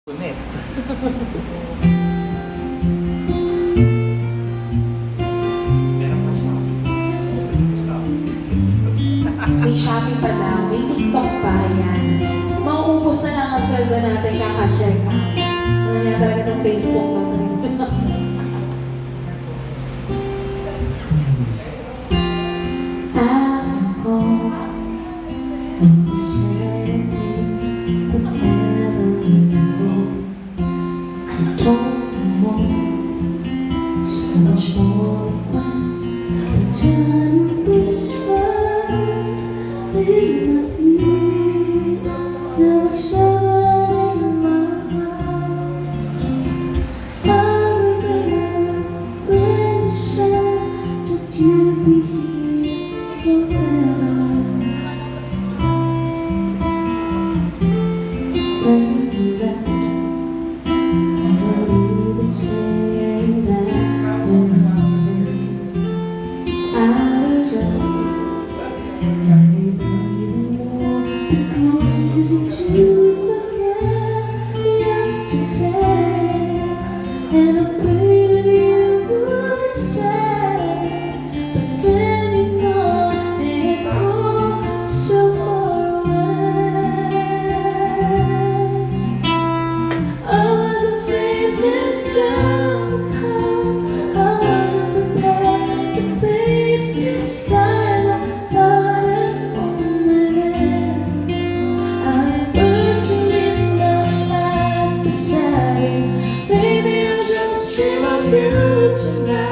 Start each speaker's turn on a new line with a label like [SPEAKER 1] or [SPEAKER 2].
[SPEAKER 1] Net. Meron pa siya.
[SPEAKER 2] May Shopee pa daw, may TikTok pa, yan. Mauubos na lang ang sweldo natin, kaka-check out. Ano nga talaga ng Facebook na rin. Ako, inside you, whenever you go. I don't want so much more than the time we spent in my ear. There was someone in my heart. I remember when you said that you'd be here forever. Then you left. Saying that you're loving, I was up, it was easy to forget yesterday, and I prayed that you would stay, but then you know it all so far away. I was afraid this time would come. I wasn't prepared to face the sky like hot and foaming. I've learned to live my life beside you. Maybe I'll just dream of you tonight.